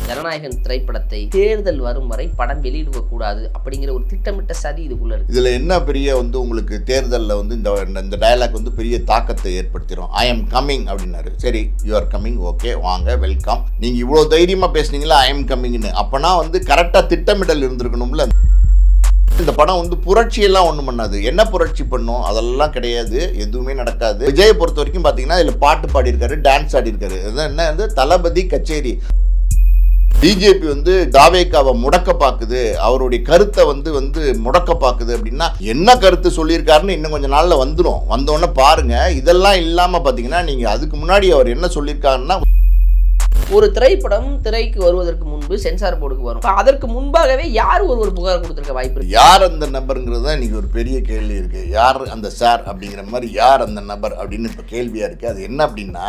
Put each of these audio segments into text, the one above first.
ஜனநாயகன் திரைப்படத்தை தேர்தல் வரும் வரை படம் வெளியிடக்கூடாது அப்படிங்கிற ஒரு திட்டமிட்ட சதி இதுக்குள்ள இருக்கு. இதுல என்ன பெரிய உங்களுக்கு தேர்தலில் இந்த டயலாக் பெரிய தாக்கத்தை ஏற்படுத்திடும். ஐ எம் கம்மிங் அப்படின்னாரு. சரி, யூ ஆர் கம்மிங், ஓகே, வாங்க, வெல்கம். நீங்க இவ்வளவு தைரியமா பேசுனீங்களா ஐ எம் கம்மிங்னு, அப்பனா கரெக்டா திட்டமிடல் இருந்திருக்கணும்ல. இந்த படம் புரட்சியெல்லாம் ஒன்றும் பண்ணாது. என்ன புரட்சி பண்ணும்? அதெல்லாம் கிடையாது, எதுவுமே நடக்காது. விஜயை பொறுத்த வரைக்கும் பார்த்தீங்கன்னா இதில் பாட்டு பாடியிருக்காரு, டான்ஸ் ஆடிருக்காரு. என்ன தளபதி கச்சேரி. பிஜேபி தாவேக்காவை முடக்க பார்க்குது, அவருடைய கருத்தை முடக்க பார்க்குது அப்படின்னா என்ன கருத்து சொல்லியிருக்காருன்னு இன்னும் கொஞ்சம் நாளில் வந்துடும். வந்தோடனே பாருங்க. இதெல்லாம் இல்லாமல் பார்த்தீங்கன்னா நீங்கள் அதுக்கு முன்னாடி அவர் என்ன சொல்லியிருக்காருன்னா, ஒரு திரைப்படம் திரைக்கு வருவதற்கு முன்பு சென்சார் போர்டுக்கு வரும். அதற்கு முன்பாகவே யார் ஒரு புகார் கொடுத்திருக்க வாய்ப்பு இருக்கு? யார் அந்த நபருங்கிறது தான் இன்னைக்கு ஒரு பெரிய கேள்வி இருக்கு. யார் அந்த சார் அப்படிங்கிற மாதிரி யார் அந்த நபர் அப்படின்னு இப்போ கேள்வியா இருக்கு. அது என்ன அப்படின்னா,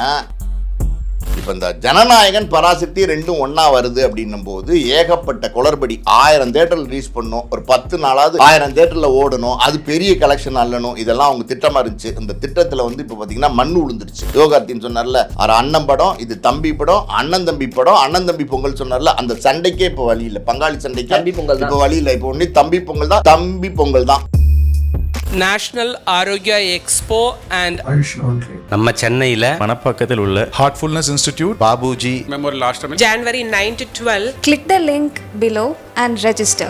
இப்போ இந்த ஜனநாயகன் பராசக்தி ரெண்டும் ஒன்னா வருது அப்படின்னும் போது ஏகப்பட்ட குளறுபடி. 1000 தேட்டரில் ரிலீஸ் பண்ணணும், ஒரு 10 நாளாவது 1000 தேட்டரில் ஓடணும், அது பெரிய கலெக்ஷன் அல்லணும். இதெல்லாம் அவங்க திட்டமா இருந்துச்சு. இந்த திட்டத்தில் இப்போ பார்த்தீங்கன்னா மண்ணு விழுந்துருச்சு. யோகார்த்தின்னு சொன்னார்ல, அண்ணன் படம், இது தம்பி படம், அண்ணன் தம்பி படம், அண்ணன் தம்பி பொங்கல் சொன்னார்ல, அந்த சண்டைக்கே இப்போ வழி இல்லை. பங்காளி சண்டைக்கு தம்பி பொங்கல் இப்போ வழி இல்லை. இப்போ ஒன்று தம்பி பொங்கல் தான், தம்பி பொங்கல் தான். நேஷனல் ஆரோக்கியா எக்ஸ்போ அண்ட் நம்ம சென்னையில் மணப்பாக்கத்தில் உள்ள Heartfulness Institute Babuji Memorial Ashram January 9 to 12. Click the link below and register.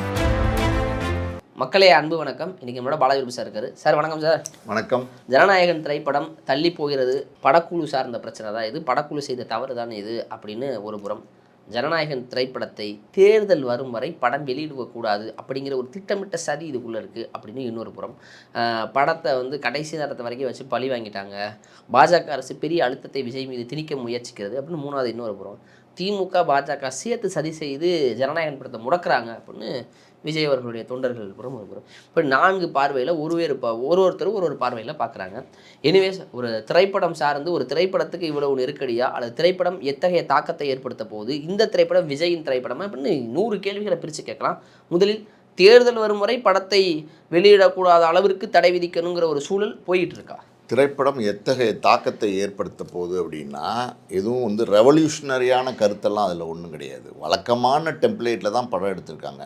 மக்களே, அன்பு வணக்கம். இன்னைக்கு நம்மளோட பாலகிருபி சார் இருக்காரு. சார் வணக்கம் சார். வணக்கம். ஜனநாயகன் திரைப்படம் தள்ளி போகிறது, படக்குழு சார்ந்த பிரச்சனை தான் இது, படக்குழு செய்த தவறு தான் இது அப்படின்னு ஒரு புறம். ஜனநாயகன் திரைப்படத்தை தேர்தல் வரும் வரை படம் வெளியிடக்கூடாது அப்படிங்கிற ஒரு திட்டமிட்ட சதி இதுக்குள்ளே இருக்குது அப்படின்னு இன்னொரு புறம். படத்தை கடைசி நேரத்தை வரைக்கும் வச்சு பழி வாங்கிட்டாங்க. பாஜக அரசு பெரிய அழுத்தத்தை விஜய் மீது திணிக்க முயற்சிக்கிறது அப்படின்னு மூணாவது இன்னொரு புறம். திமுக பாஜக சேர்த்து சதி செய்து ஜனநாயகன் படத்தை முடக்கிறாங்க அப்படின்னு விஜய் அவர்களுடைய தொண்டர்கள் புறம் ஒரு புறம். இப்போ 4 பார்வையில் ஒருத்தரும் ஒரு பார்வையில் பார்க்குறாங்க. எனிவேஸ், ஒரு திரைப்படம் சார்ந்து ஒரு திரைப்படத்துக்கு இவ்வளவு நெருக்கடியா அல்லது திரைப்படம் எத்தகைய தாக்கத்தை ஏற்படுத்த போகுது, இந்த திரைப்படம் விஜயின் திரைப்படமா அப்படின்னு 100 கேள்விகளை பிரித்து கேட்கலாம். முதலில், தேர்தல் வரும் வரை படத்தை வெளியிடக்கூடாத அளவிற்கு தடை விதிக்கணுங்கிற ஒரு சூழல் போயிட்டு இருக்கா? திரைப்படம் எத்தகைய தாக்கத்தை ஏற்படுத்த போகுது அப்படின்னா, எதுவும் ரெவல்யூஷனரியான கருத்தெல்லாம் அதில் ஒன்றும் கிடையாது. வழக்கமான டெம்ப்ளேட்டில் தான் படம் எடுத்திருக்காங்க.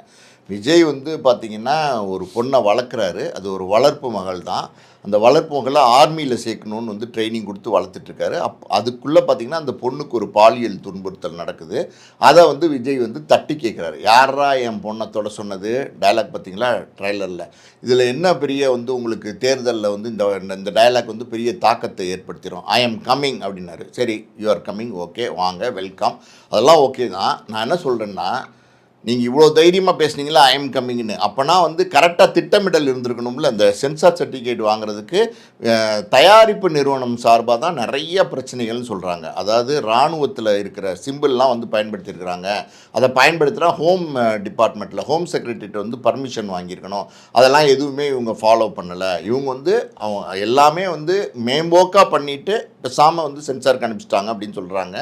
விஜய் பார்த்திங்கன்னா ஒரு பொண்ணை வளர்க்குறாரு. அது ஒரு வளர்ப்பு மகள் தான். அந்த வளர்ப்பு மகளை ஆர்மியில் சேர்க்கணுன்னு ட்ரைனிங் கொடுத்து வளர்த்துட்ருக்காரு. அதுக்குள்ளே பார்த்திங்கன்னா அந்த பொண்ணுக்கு ஒரு பாலியல் துன்புறுத்தல் நடக்குது. அதை விஜய் தட்டி கேட்குறாரு. யாரா என் பொண்ணை தொட சொன்னது? டயலாக் பார்த்திங்களா ட்ரைலரில். இதில் என்ன பெரிய உங்களுக்கு தேர்தலில் இந்த டயலாக் பெரிய தாக்கத்தை ஏற்படுத்திடும். ஐ எம் கம்மிங் அப்படின்னாரு. சரி, யூ ஆர் கம்மிங், ஓகே, வாங்க, வெல்கம். அதெல்லாம் ஓகே தான். நான் என்ன சொல்கிறேன்னா, நீங்கள் இவ்வளோ தைரியமாக பேசுனீங்களா ஐ எம் கம்மிங்னு, அப்போனா கரெக்டாக திட்டமிடல் இருந்திருக்கணும்ல. அந்த சென்சார் சர்டிஃபிகேட் வாங்குறதுக்கு தயாரிப்பு நிறுவனம் சார்பாக தான் நிறைய பிரச்சனைகள்னு சொல்கிறாங்க. அதாவது இராணுவத்தில் இருக்கிற சிம்பிள்லாம் பயன்படுத்தியிருக்கிறாங்க. அதை பயன்படுத்தினா ஹோம் டிபார்ட்மெண்ட்டில் ஹோம் செக்ரட்டரிட்ட பர்மிஷன் வாங்கியிருக்கணும். அதெல்லாம் எதுவுமே இவங்க ஃபாலோ பண்ணலை. இவங்க அவங்க எல்லாமே மேம்போக்காக பண்ணிவிட்டு பேசாமல் சென்சாருக்கு அனுப்பிச்சிட்டாங்க அப்படின்னு சொல்கிறாங்க.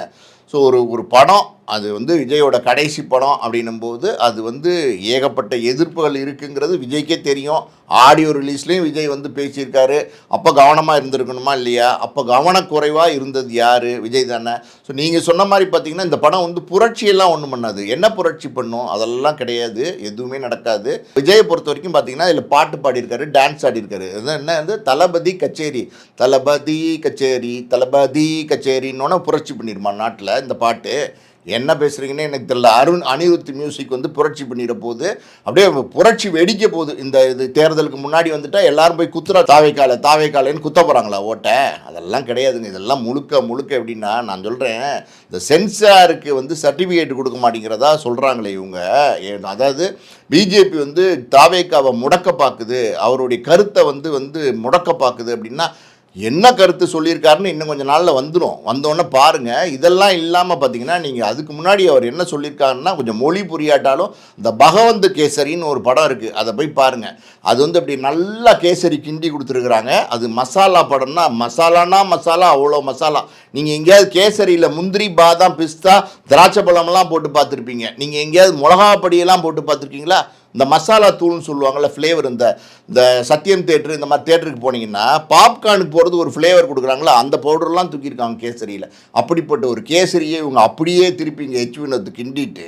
ஸோ ஒரு படம் அது விஜயோட கடைசி படம் அப்படின்னும்போது அது ஏகப்பட்ட எதிர்ப்புகள் இருக்குங்கிறது விஜய்க்கே தெரியும். ஆடியோ ரிலீஸ்லேயும் விஜய் பேசியிருக்காரு. அப்போ கவனமாக இருந்திருக்கணுமா இல்லையா? அப்போ கவனக்குறைவாக இருந்தது யார்? விஜய் தானே. ஸோ நீங்கள் சொன்ன மாதிரி பார்த்தீங்கன்னா இந்த படம் புரட்சியெல்லாம் ஒன்றும் பண்ணாது. என்ன புரட்சி பண்ணும்? அதெல்லாம் கிடையாது, எதுவுமே நடக்காது. விஜயை பொறுத்த வரைக்கும் பார்த்தீங்கன்னா இதில் பாட்டு பாடியிருக்காரு, டான்ஸ் ஆடிருக்காரு. என்ன தளபதி கச்சேரி, தளபதி கச்சேரி, தளபதி கச்சேரின்னு புரட்சி பண்ணிடுமா நாட்டில் இந்த பாட்டு? என்ன பேசுகிறீங்கன்னு எனக்கு தெரியல. அனிருத் மியூசிக் புரட்சி பண்ணிட போகுது. அப்படியே புரட்சி வெடிக்க போகுது. இது தேர்தலுக்கு முன்னாடி எல்லாரும் போய் குத்துறா தாவேக்காலேன்னு குத்த போகிறாங்களா ஓட்டை? அதெல்லாம் கிடையாதுங்க. இதெல்லாம் முழுக்க எப்படின்னா, நான் சொல்கிறேன், இந்த சென்சாருக்கு சர்டிஃபிகேட் கொடுக்க மாட்டேங்கிறதா சொல்கிறாங்களே இவங்க. அதாவது பிஜேபி தாவேக்காவை முடக்க பார்க்குது, அவருடைய கருத்தை முடக்க பார்க்குது அப்படின்னா என்ன கருத்து சொல்லியிருக்காருன்னு இன்னும் கொஞ்சம் நாளில் வந்துடும். வந்தோடனே பாருங்கள். இதெல்லாம் இல்லாமல் பார்த்தீங்கன்னா நீங்கள் அதுக்கு முன்னாடி அவர் என்ன சொல்லியிருக்காருன்னா, கொஞ்சம் மொழி புரியாட்டாலும் இந்த பகவந்த் கேசரின்னு ஒரு படம் இருக்குது, அதை போய் பாருங்கள். அது அப்படி நல்லா கேசரி கிண்டி கொடுத்துருக்குறாங்க. அது மசாலா படம்னா மசாலானா மசாலா, அவ்வளோ மசாலா. நீங்கள் எங்கேயாவது கேசரியில் முந்திரி, பாதாம், பிஸ்தா, திராட்சை பழமெல்லாம் போட்டு பார்த்துருப்பீங்க. நீங்கள் எங்கேயாவது மிளகா பொடியெல்லாம் போட்டு பார்த்துருக்கீங்களா? இந்த மசாலா தூள்னு சொல்லுவாங்கள்ல ஃப்ளேவர், இந்த சத்யம் தேட்டர் இந்த மாதிரி தேட்டருக்கு போனீங்கன்னா பாப்கார்னுக்கு போகிறது ஒரு ஃப்ளேவர் கொடுக்குறாங்களா, அந்த பவுடர்லாம் தூக்கியிருக்காங்க கேசரியில். அப்படிப்பட்ட ஒரு கேசரியை இவங்க அப்படியே திருப்பி இங்கே ஹெச் வினோத் கிண்டிட்டு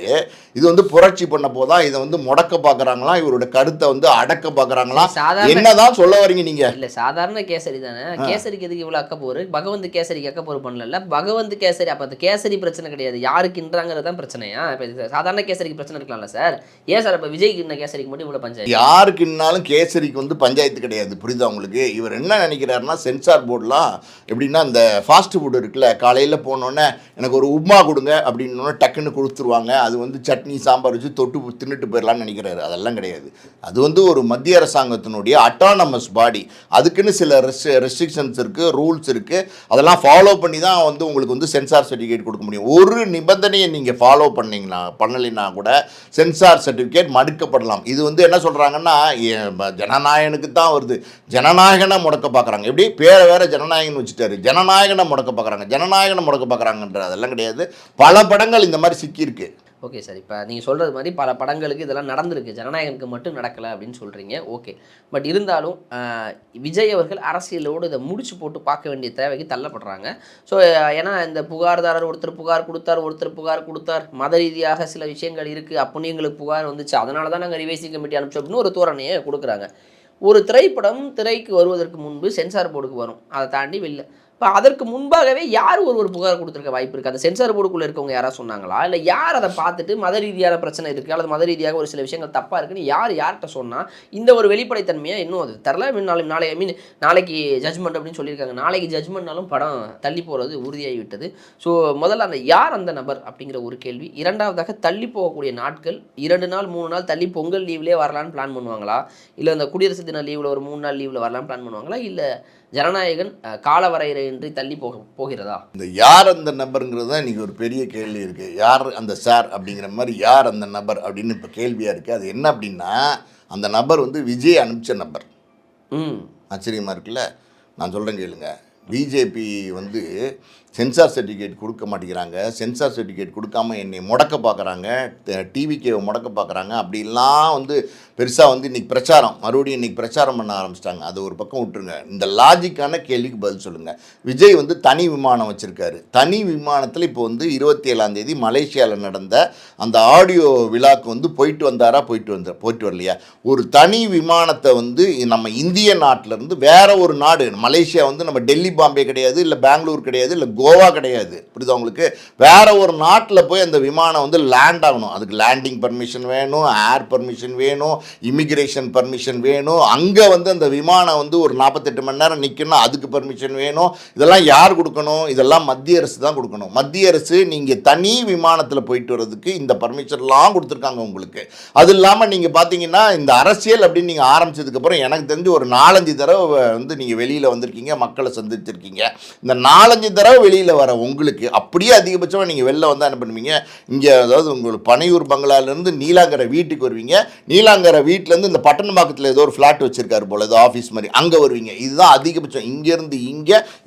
இது வந்து புரட்சி பண்ண போதான் இதை வந்து முடக்க பார்க்குறாங்களாம், இவரோட கருத்தை வந்து அடக்க பார்க்குறாங்களாம். என்னதான் சொல்ல வரீங்க நீங்கள்? இல்லை சாதாரண கேசரி தானே, கேசரிக்கு எதுக்கு இவ்வளோ அக்கப்போரு? பகவந்த் கேசரிக்கு அக்கப்போரு பண்ணல. பகவந்த் கேசரி அப்போ அந்த கேசரி பிரச்சனை கிடையாது, யாருக்குன்றாங்கிறது தான் பிரச்சனையா? இப்போ சாதாரண கேசரிக்கு பிரச்சனை இருக்கலாம்ல சார், ஏன் சார் இப்போ விஜய்க்கு இன்ன கேசரிக்கு மட்டும் இவ்வளோ பஞ்சாயத்து? யாருக்குன்னாலும் கேசரிக்கு வந்து பஞ்சாயத்து கிடையாது, புரியுதா உங்களுக்கு? இவர் என்ன நினைக்கிறாருன்னா சென்சார் போர்டெலாம் எப்படின்னா இந்த ஃபாஸ்ட் ஃபுட் இருக்குல்ல, காலையில் போனோன்னே எனக்கு ஒரு உப்மா கொடுங்க அப்படின்னோடனே டக்குன்னு கொடுத்துருவாங்க, அது வந்து சட்னி சாம்பார் வச்சு தொட்டு தின்னுட்டு போயிடலான்னு நினைக்கிறாரு. அதெல்லாம் கிடையாது. அது வந்து ஒரு மத்திய அரசாங்கத்தினுடைய அட்டானமஸ் பாடி, அதுக்குன்னு சில ரெஸ்ட்ரிக்ஷன்ஸ் இருக்குது, ரூல்ஸ் இருக்குது, அதெல்லாம் ஃபாலோ பண்ணி தான் வந்து உங்களுக்கு வந்து சென்சார் சர்டிஃபிகேட் கொடுக்க முடியும். ஒரு நிபந்தனையை நீங்கள் ஃபாலோ பண்ணலைன்னா கூட சென்சார் சர்டிஃபிகேட் மறுக்கப்படலாம். இது வந்து என்ன சொல்கிறாங்கன்னா ஜனநாயகனுக்கு தான் வருது, ஜனநாயகனை முடக்க பார்க்குறாங்க. எப்படி பேரை வேற ஜனநாயகன் வச்சுட்டாரு, ஜனநாயகனை முடக்க பார்க்குறாங்க, ஜனநாயகனை முடக்க பார்க்குறாங்கன்ற அதெல்லாம் கிடையாது. பல படங்கள் இந்த மாதிரி சிக்கியிருக்கு. ஓகே சார், இப்போ நீங்கள் சொல்கிறது மாதிரி பல படங்களுக்கு இதெல்லாம் நடந்திருக்கு, ஜனநாயகனுக்கு மட்டும் நடக்கலை அப்படின்னு சொல்கிறீங்க. ஓகே, பட் இருந்தாலும் விஜய் அவர்கள் அரசியலோடு இதை முடிச்சு போட்டு பார்க்க வேண்டிய தேவைக்கு தள்ளப்படுறாங்க. ஸோ ஏன்னா இந்த புகார்தாரர் ஒருத்தர் புகார் கொடுத்தார், மத ரீதியாக சில விஷயங்கள் இருக்குது அப்படின்னு எங்களுக்கு புகார் வந்துச்சு, அதனால தான் நாங்கள் ரிவைசிங் கமிட்டி அனுப்பிச்சோம் அப்படின்னு ஒரு தோரணையை கொடுக்குறாங்க. ஒரு திரைப்படம் திரைக்கு வருவதற்கு முன்பு சென்சார் போர்டுக்கு வரும், அதை தாண்டி வெளில. இப்போ அதற்கு முன்பாகவே யார் ஒரு புகார் கொடுத்துருக்க வாய்ப்பு இருக்குது? அந்த சென்சார் போர்டுக்குள்ளே இருக்கவங்க யாராவது சொன்னாங்களா, இல்லை யார் அதை பார்த்துட்டு மத ரீதியான பிரச்சனை இருக்குது அல்லது மத ரீதியாக ஒரு சில விஷயங்கள் தப்பாக இருக்குன்னு யார்கிட்ட சொன்னால் இந்த ஒரு வெளிப்படைத்தன்மையை இன்னும் அது தரல? நாளைக்கு ஜட்ஜ்மெண்ட் அப்படின்னு சொல்லியிருக்காங்க, நாளைக்கு ஜட்ஜ்மெண்ட்னாலும் படம் தள்ளி போகிறது உறுதியாகி விட்டது. ஸோ முதல்ல அந்த நபர் அப்படிங்கிற ஒரு கேள்வி. இரண்டாவதாக தள்ளி போகக்கூடிய நாட்கள் 2 நாள் 3 நாள் தள்ளி பொங்கல் லீவ்லேயே வரலான்னு பிளான் பண்ணுவாங்களா, இல்லை இந்த குடியரசு தின லீவில் ஒரு 3 நாள் லீவில் வரலான்னு பிளான் பண்ணுவாங்களா, இல்லை ஜனநாயகன் காலவரையின்றி தள்ளி போகிறதா? இந்த யார் அந்த நபருங்கிறது தான் இன்றைக்கி ஒரு பெரிய கேள்வி இருக்குது. யார் அந்த சார் அப்படிங்கிற மாதிரி யார் அந்த நபர் அப்படின்னு இப்போ கேள்வியாக இருக்குது. அது என்ன அப்படின்னா அந்த நபர் வந்து விஜய் அனுப்பிச்ச நபர். ஆச்சரியமாக இருக்குல்ல? நான் சொல்கிறேன் கேளுங்க. பிஜேபி வந்து சென்சார் சர்டிஃபிகேட் கொடுக்க மாட்டேங்கிறாங்க, சென்சார் சர்டிஃபிகேட் கொடுக்காம என்னை முடக்க பார்க்குறாங்க, டிவிக்கே முடக்க பார்க்குறாங்க, அப்படிலாம் வந்து பெருசாக வந்து இன்றைக்கி மறுபடியும் இன்றைக்கி பிரச்சாரம் பண்ண ஆரம்பிச்சிட்டாங்க. அது ஒரு பக்கம் விட்டுருங்க. இந்த லாஜிக்கான கேள்விக்கு பதில் சொல்லுங்கள். விஜய் வந்து தனி விமானம் வச்சுருக்காரு. தனி விமானத்தில் இப்போ வந்து 27ஆம் தேதி மலேசியாவில் நடந்த அந்த ஆடியோ விழாக்கு வந்து போயிட்டு வரலையா? ஒரு தனி விமானத்தை வந்து நம்ம இந்திய நாட்டிலேருந்து வேற ஒரு நாடு, மலேசியா வந்து நம்ம டெல்லி பாம்பே கிடையாது, இல்லை பெங்களூர் கிடையாது, இல்லை கோவா கிடையாது, புரியுதா உங்களுக்கு? வேற ஒரு நாட்டில் போய் அந்த விமானம் வந்து லேண்ட் ஆகணும். அதுக்கு லேண்டிங் பர்மிஷன் வேணும், ஏர் பர்மிஷன் வேணும், இமிக்ரேஷன் பர்மிஷன் வேணும். அங்கே வந்து அந்த விமானம் வந்து ஒரு 48 மணி நேரம் நிற்கணும், அதுக்கு பர்மிஷன் வேணும். இதெல்லாம் யார் கொடுக்கணும்? இதெல்லாம் மத்திய அரசு தான் கொடுக்கணும். மத்திய அரசு நீங்கள் தனி விமானத்தில் போயிட்டு வர்றதுக்கு இந்த பர்மிஷன்லாம் கொடுத்துருக்காங்க உங்களுக்கு. அது இல்லாமல் நீங்கள் பார்த்தீங்கன்னா இந்த அரசியல் அப்படின்னு நீங்கள் ஆரம்பித்ததுக்கப்புறம் எனக்கு தெரிஞ்சு ஒரு 4-5 தடவை வந்து நீங்கள் வெளியில் வந்திருக்கீங்க, மக்களை சந்திச்சிருக்கீங்க. இந்த 4-5 தடவை வெளியில் வர உங்களுக்கு அப்படியே அதிகபட்சமாக நீங்கள் வெளில வந்தால் என்ன பண்ணுவீங்க? இங்கே அதாவது உங்களுக்கு பனையூர் பங்களாலேருந்து நீலாங்கரை வீட்டுக்கு வருவீங்க. நீலாங்கரை வீட்டிலேருந்து இந்த பட்டணம்பாக்கத்தில் ஏதோ ஒரு ஃப்ளாட் வச்சுருக்காரு போல், ஏதோ ஆஃபீஸ் மாதிரி, அங்கே வருவீங்க. இதுதான் அதிகபட்சம்.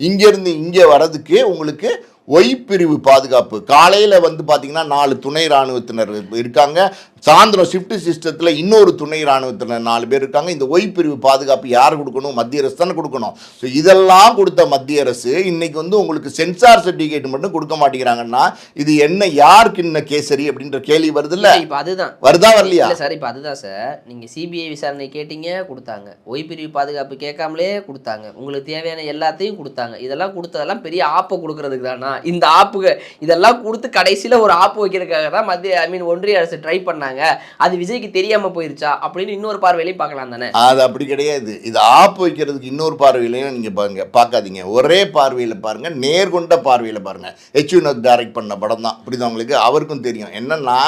இங்கேருந்து இங்கே வர்றதுக்கு உங்களுக்கு ஒய் பிரிவு பாதுகாப்பு. காலையில் வந்து பார்த்தீங்கன்னா 4 துணை இராணுவத்தினர் இருக்காங்க, சாயந்தரம் ஷிஃப்ட் சிஸ்டத்தில் இன்னொரு துணை இராணுவத்தினர் 4 பேர் இருக்காங்க. இந்த ஒய் பிரிவு பாதுகாப்பு யார் கொடுக்கணும்? மத்திய அரசு தானே கொடுக்கணும். ஸோ இதெல்லாம் கொடுத்த மத்திய அரசு இன்னைக்கு வந்து உங்களுக்கு சென்சார் சர்டிஃபிகேட் மட்டும் கொடுக்க மாட்டேங்கிறாங்கன்னா இது என்ன, யாருக்கு இன்ன கேசரி அப்படின்ற கேள்வி வருது இல்லை? இப்போ அதுதான் வருதா வரலையா சார்? இப்போ அதுதான் சார், நீங்கள் சிபிஐ விசாரணை கேட்டீங்க, கொடுத்தாங்க. ஒய் பிரிவு பாதுகாப்பு கேட்காமலே கொடுத்தாங்க. உங்களுக்கு தேவையான எல்லாத்தையும் கொடுத்தாங்க. இதெல்லாம் கொடுத்ததெல்லாம் பெரிய ஆப்பை கொடுக்கறதுக்கு தானா? இந்த ஆப்புக்கு இதெல்லாம் கொடுத்து கடைசியில் ஒரு ஆப்பு வைக்கிறதுக்காக தான் ஒன்றிய அரசு ட்ரை பண்ணாங்க. அது விஜய்க்கு தெரியாம போயிருச்சா அப்படின்னு இன்னொரு பார்வையிலையும் பார்க்கலாம் தானே? அது அப்படி கிடையாது. இது ஆப்பு வைக்கிறதுக்கு இன்னொரு பார்வையிலையும் நீங்க பாருங்க, பார்க்காதீங்க. ஒரே பார்வையில் பாருங்க, நேர்கொண்ட பார்வையில் பாருங்க. ஹெச் வினோத் டைரக்ட் பண்ண படம் தான், புரியுது உங்களுக்கு? அவருக்கும் தெரியும் என்னன்னா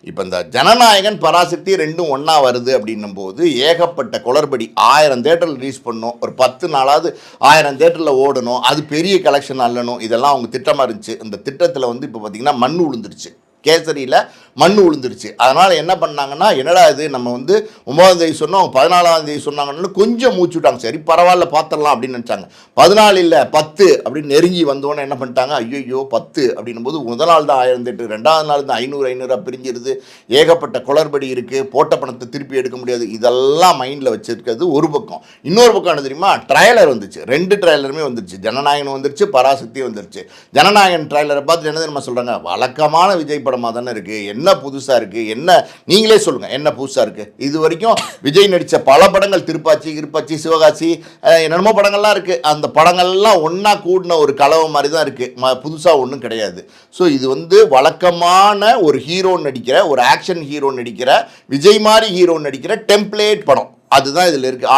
இப்போ இந்த ஜனநாயகன் பராசக்தி ரெண்டும் ஒன்றா வருது அப்படின்னும் போது ஏகப்பட்ட குளறுபடி. 1000 தேட்டரில் ரிலீஸ் பண்ணணும், ஒரு 10 நாளாவது 1000 தேட்டரில் ஓடணும், அது பெரிய கலெக்ஷன் அல்லணும், இதெல்லாம் அவங்க திட்டமாக இருந்துச்சு. இந்த திட்டத்தில் வந்து இப்போ பார்த்திங்கன்னா மண் விழுந்துருச்சு. கேசரியில் மண் விழுந்துருச்சு. அதனால் என்ன பண்ணாங்கன்னா, என்னடா இது நம்ம வந்து 9ஆம் தேதி சொன்னோம், 14ஆம் தேதி சொன்னாங்கன்னு கொஞ்சம் மூச்சு விட்டாங்க. சரி பரவாயில்ல பார்த்துடலாம் அப்படின்னு நினச்சாங்க. 14 இல்லை 10 அப்படின்னு நெருங்கி வந்தோன்னே என்ன பண்ணிட்டாங்க, ஐயோ 10 அப்படின்னும் போது முதல் நாள் தான் 1008, 2வது நாள் தான் 500 பிரிஞ்சிருது, ஏகப்பட்ட குளறுபடி இருக்குது, போட்ட பணத்தை திருப்பி எடுக்க முடியாது. இதெல்லாம் மைண்டில் வச்சுருக்கிறது ஒரு பக்கம். இன்னொரு பக்கம் என்ன தெரியுமா, ட்ரைலர் வந்துச்சு. 2 ட்ரைலருமே வந்துருச்சு. ஜனநாயகன் வந்துருச்சு, பராசக்தியும் வந்துருச்சு. ஜனநாயகன் ட்ரைலரை பார்த்து என்ன தெரியுமா சொல்கிறாங்க, வழக்கமான விஜய் படமாக தானே இருக்குது, என்ன புதுசாக இருக்குது, என்ன நீங்களே சொல்லுங்கள் என்ன புதுசாக இருக்குது. இது வரைக்கும் விஜய் நடித்த பல படங்கள், திருப்பாச்சி, சிவகாசி, என்னென்னமோ படங்கள்லாம் இருக்குது. அந்த படங்கள்லாம் ஒன்றா கூடின ஒரு கலவை மாதிரி தான் இருக்குது, புதுசாக ஒன்றும் கிடையாது. ஸோ இது வந்து வழக்கமான ஒரு ஹீரோ நடிக்கிற, ஒரு ஆக்ஷன் ஹீரோ நடிக்கிற, விஜய் மாதிரி ஹீரோ நடிக்கிற டெம்ப்ளேட் படம். அதுதான் இதில் இருக்குது.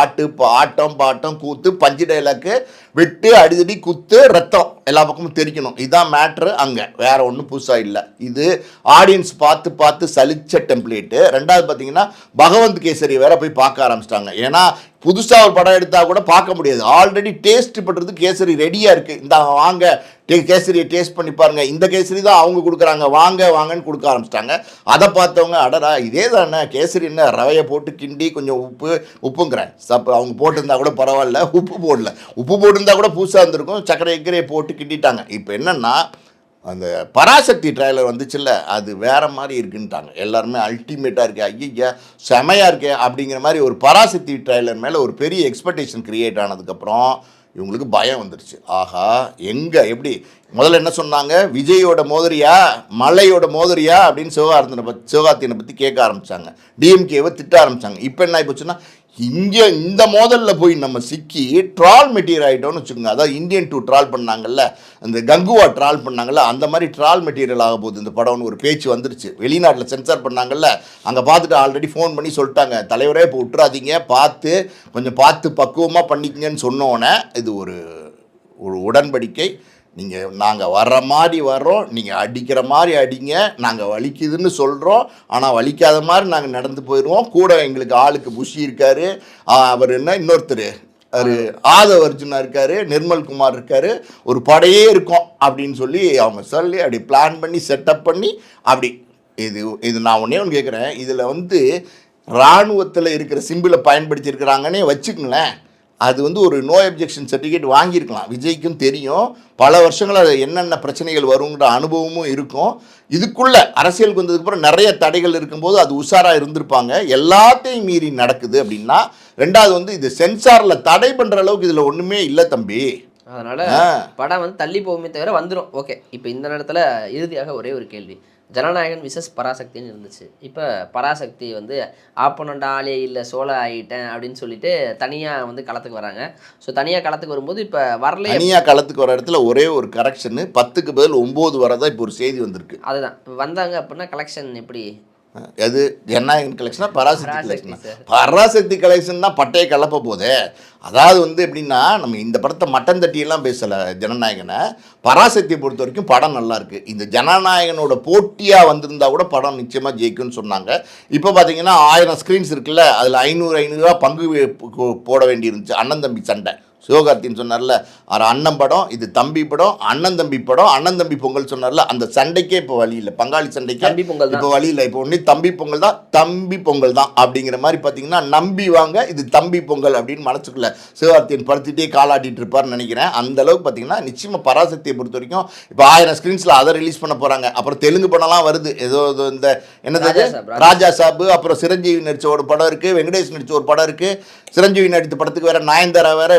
ஆட்டம் பாட்டம் கூத்து, பஞ்சு டைலாக்கு, வெட்டு அடிதடி குத்து ரத்தம் எல்லா பக்கமும் தெரிக்கணும். இதுதான் மேட்ரு. அங்கே வேற ஒன்றும் புதுசாக இல்லை. இது ஆடியன்ஸ் பார்த்து சலிச்ச டெம்ப்ளேட்டு. 2வது பார்த்தீங்கன்னா பகவந்த் கேசரி வேற போய் பார்க்க ஆரம்பிச்சிட்டாங்க. ஏன்னா புதுசாக ஒரு படம் எடுத்தால் கூட பார்க்க முடியாது, ஆல்ரெடி டேஸ்ட் பண்ணுறது கேசரி ரெடியாக இருக்குது. இந்த வாங்க கேசரியை டேஸ்ட் பண்ணி பாருங்கள், இந்த கேசரி தான் அவங்க கொடுக்குறாங்க, வாங்கன்னு கொடுக்க ஆரம்பிச்சிட்டாங்க. அதை பார்த்தவங்க அடடா இதே தானே கேசரி, என்ன ரவையை போட்டு கிண்டி கொஞ்சம் உப்புங்கிறேன் அவங்க போட்டிருந்தா கூட பரவாயில்ல, உப்பு போட்டிருந்தா கூட புதுசாக இருந்திருக்கும், சர்க்கரையை போட்டு கிண்டிட்டாங்க. இப்போ என்னென்னா அந்த பராசக்தி ட்ரைலர் வந்துச்சுல்ல, அது வேறு மாதிரி இருக்குன்ட்டாங்க எல்லாருமே. அல்டிமேட்டாக இருக்கே, ஐயா செமையாக இருக்கே அப்படிங்கிற மாதிரி ஒரு பராசக்தி ட்ரைலர் மேலே ஒரு பெரிய எக்ஸ்பெக்டேஷன் க்ரியேட் ஆனதுக்கப்புறம் இவங்களுக்கு பயம் வந்துடுச்சு. ஆஹா எப்படி முதல்ல என்ன சொன்னாங்க, விஜயோட மோதிரியா மலையோட மோதிரியா அப்படின்னு சிவகார்த்தியனை பற்றி கேட்க ஆரம்பித்தாங்க, டிஎம்கேவை திட்ட ஆரம்பித்தாங்க. இப்போ என்ன ஆகி போச்சுன்னா, இங்கே இந்த மோதலில் போய் நம்ம சிக்கி ட்ரால் மெட்டீரியல் ஆகிட்டோம்னு வச்சுக்கோங்க. அதாவது இந்தியன் 2 ட்ரால் பண்ணாங்கல்ல, அந்த கங்குவா ட்ரால் பண்ணாங்கல்ல, அந்த மாதிரி ட்ரால் மெட்டீரியல் ஆக போகுது இந்த படம்னு ஒரு பேச்சு வந்துருச்சு. வெளிநாட்டில் சென்சார் பண்ணாங்கல்ல, அங்கே பார்த்துட்டு ஆல்ரெடி ஃபோன் பண்ணி சொல்லிட்டாங்க, தலைவரே இப்போ விட்டுறாதீங்க, பார்த்து பக்குவமாக பண்ணிக்கங்கன்னு சொன்னோன்னே இது ஒரு உடன்படிக்கை. நாங்கள் வர்ற மாதிரி வர்றோம், நீங்கள் அடிக்கிற மாதிரி அடிங்க, நாங்கள் வலிக்குதுன்னு சொல்கிறோம், ஆனால் வலிக்காத மாதிரி நாங்கள் நடந்து போயிடுவோம். கூட எங்களுக்கு ஆளுக்கு புஷி இருக்கார், அவர் என்ன இன்னொருத்தர் ஆதவ் அர்ஜுனா இருக்கார், நிர்மல் குமார் இருக்கார், ஒரு படையே இருக்கும் அப்படின்னு சொல்லி அப்படி பிளான் பண்ணி செட்டப் பண்ணி அப்படி இது நான் ஒன்று கேட்குறேன். இதில் வந்து இராணுவத்தில் இருக்கிற சிம்பிளை பயன்படுத்தியிருக்கிறாங்கன்னே வச்சுக்கங்களேன், அது வந்து ஒரு நோ அப்ஜெக்ஷன் சர்டிஃபிகேட் வாங்கியிருக்கலாம். விஜய்க்கும் தெரியும், பல வருஷங்கள் அது என்னென்ன பிரச்சனைகள் வருங்கிற அனுபவமும் இருக்கும். இதுக்குள்ளே அரசியலுக்கு வந்ததுக்கப்புறம் நிறைய தடைகள் இருக்கும்போது அது உஷாராக இருந்திருப்பாங்க. எல்லாத்தையும் மீறி நடக்குது அப்படின்னா, 2வது வந்து இது சென்சாரில் தடை பண்ணுற அளவுக்கு இதில் ஒன்றுமே இல்லை தம்பி. அதனால் படம் வந்து தள்ளி போகுமே தவிர வந்துடும். ஓகே, இப்போ இந்த நேரத்தில் இறுதியாக ஒரே ஒரு கேள்வி, ஜனநாயகன் விசஸ் பராசக்தின்னு இருந்துச்சு. இப்போ பராசக்தி வந்து ஆப்போனண்ட் ஆளே இல்லை, சோலை ஆகிட்டேன் அப்படின்னு சொல்லிட்டு தனியாக வந்து களத்துக்கு வராங்க. ஸோ தனியாக களத்துக்கு வரும்போது இப்போ வரல, தனியாக களத்துக்கு வர இடத்துல ஒரே ஒரு கரெக்ஷனு, 10க்கு பதில் 9 வரதான் இப்போ ஒரு செய்தி வந்திருக்கு. அதுதான் வந்தாங்க அப்படின்னா கலெக்ஷன் எப்படி, அது ஜனநாயகன் கலெக்ஷனா பராசக்தி கலெக்ஷனா? பராசக்தி கலெக்ஷன் தான் பட்டையை கலப்ப போதே. அதாவது வந்து எப்படின்னா, நம்ம இந்த படத்தை மட்டன் தட்டியெல்லாம் பேசலை ஜனநாயகனை. பராசக்தியை பொறுத்த வரைக்கும் படம் நல்லா இருக்கு. இந்த ஜனநாயகனோட போட்டியாக வந்திருந்தா கூட படம் நிச்சயமாக ஜெயிக்கும்னு சொன்னாங்க. இப்போ பார்த்தீங்கன்னா 1000 ஸ்க்ரீன்ஸ் இருக்குல்ல, அதில் 500 பங்கு போட வேண்டியிருந்துச்சு. அண்ணன் தம்பி சண்டை, சிவகார்த்தின்னு சொன்னார்ல, அண்ணன் படம், இது தம்பி படம், அண்ணன் தம்பி படம், அண்ணன் தம்பி பொங்கல் சொன்னார்ல, அந்த சண்டைக்கே இப்போ வழி இல்லை, பங்காளி சண்டைக்கே இப்போ வழி இல்லை. இப்போ ஒன்று தம்பி பொங்கல் தான் அப்படிங்கிற மாதிரி பார்த்தீங்கன்னா, நம்பி வாங்க இது தம்பி பொங்கல் அப்படின்னு மனசுக்குள்ள சிவகார்த்தியன் படுத்திட்டே காலாட்டிட்டு இருப்பார்னு நினைக்கிறேன். அந்த அளவுக்கு பார்த்தீங்கன்னா நிச்சயமாக பராசக்தியை பொறுத்த வரைக்கும் இப்போ 1000 ஸ்க்ரீன்ஸில் அதை ரிலீஸ் பண்ண போகிறாங்க. அப்புறம் தெலுங்கு படம்லாம் வருது, ஏதோ இந்த என்னது ராஜா சாபு, அப்புறம் சிரஞ்சீவி நடித்த ஒரு படம் இருக்குது, வெங்கடேஷ் நடித்த ஒரு படம் இருக்குது, சிரஞ்சீவி நடித்த படத்துக்கு வேறு நயன்தாரா வேறு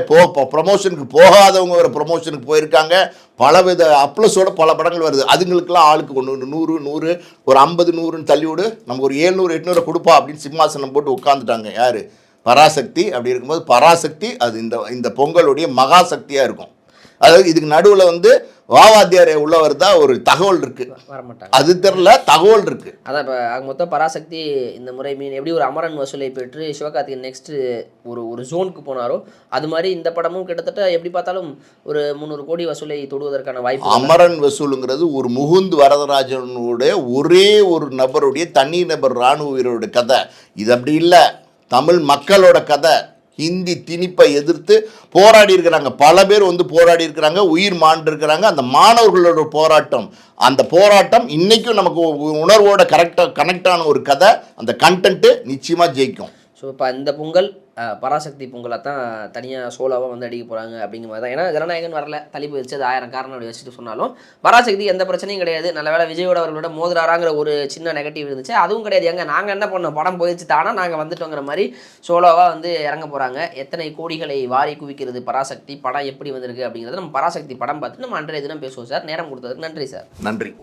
ப்ரொமோஷனுக்கு போகாதவங்க வேறு ப்ரொமோஷனுக்கு போயிருக்காங்க. பலவித அப்ளஸோட பல படங்கள் வருது. அதுங்களுக்கெல்லாம் ஆளுக்கு 100 ஒரு 50 100ன்னு தள்ளி விடு, நம்ம ஒரு 700 800 கொடுப்பா அப்படின்னு சிம்மாசனம் போட்டு உட்காந்துட்டாங்க. யார்? பராசக்தி. அப்படி இருக்கும்போது பராசக்தி அது இந்த பொங்கலுடைய மகாசக்தியாக இருக்கும். அதாவது இதுக்கு நடுவில் வந்து வாவாத்தியார் உள்ளவர் தான் ஒரு தகவல் இருக்குது, வரமாட்டாங்க, அது தெரில, தகவல் இருக்குது. அதான் இப்போ மொத்தம் பராசக்தி இந்த முறை எப்படி ஒரு அமரன் வசூலை பெற்று சிவகார்த்திகேயன் நெக்ஸ்ட்டு ஒரு ஜோனுக்கு போனாரோ, அது மாதிரி இந்த படமும் கிட்டத்தட்ட எப்படி பார்த்தாலும் ஒரு 300 கோடி வசூலை தொடுவதற்கான வாய்ப்பு. அமரன் வசூலுங்கிறது ஒரு முகுந்த் வரதராஜனுடைய ஒரே ஒரு நபருடைய தனி நபர் இராணுவ வீரருடைய கதை. இது அப்படி இல்லை, தமிழ் மக்களோட கதை. ஹிந்தி திணிப்பை எதிர்த்து போராடி இருக்கிறாங்க. பல பேர் வந்து போராடி இருக்கிறாங்க, உயிர் மாண்டு இருக்கிறாங்க. அந்த மாணவர்களோட போராட்டம், அந்த போராட்டம் இன்றைக்கும் நமக்கு உணர்வோட கனெக்டான ஒரு கதை. அந்த கண்டென்ட்டு நிச்சயமாக ஜெயிக்கும். ஸோ இப்போ இந்த பொங்கல் பராசக்தி பொங்கலாக தான் தனியாக சோலோவாக வந்து அடிக்க போகிறாங்க அப்படிங்கிற மாதிரி தான். ஏன்னா ஜனநாயகன் வரல, தள்ளி போயிடுச்சு, அது 1000 காரணம் அப்படி வச்சுட்டு சொன்னாலும் பராசக்தி எந்த பிரச்சனையும் கிடையாது. நல்ல வேளை விஜயோட அவர்களோட மோதுறாராங்கிற ஒரு சின்ன நெகட்டிவ் இருந்துச்சு, அதுவும் கிடையாது. எங்க நாங்கள் என்ன பண்ணோம், படம் போயிடுச்சு தானா நாங்கள் வந்துட்டோங்கிற மாதிரி சோலோவாக வந்து இறங்க போகிறாங்க. எத்தனை கோடிகளை வாரி குவிக்கிறது பராசக்தி படம் எப்படி வந்திருக்கு அப்படிங்கிறத நம்ம பராசக்தி படம் பார்த்துட்டு நம்ம அன்றைய தினம் பேசுவோம் சார். நேரம் கொடுத்ததுக்கு நன்றி சார். நன்றி.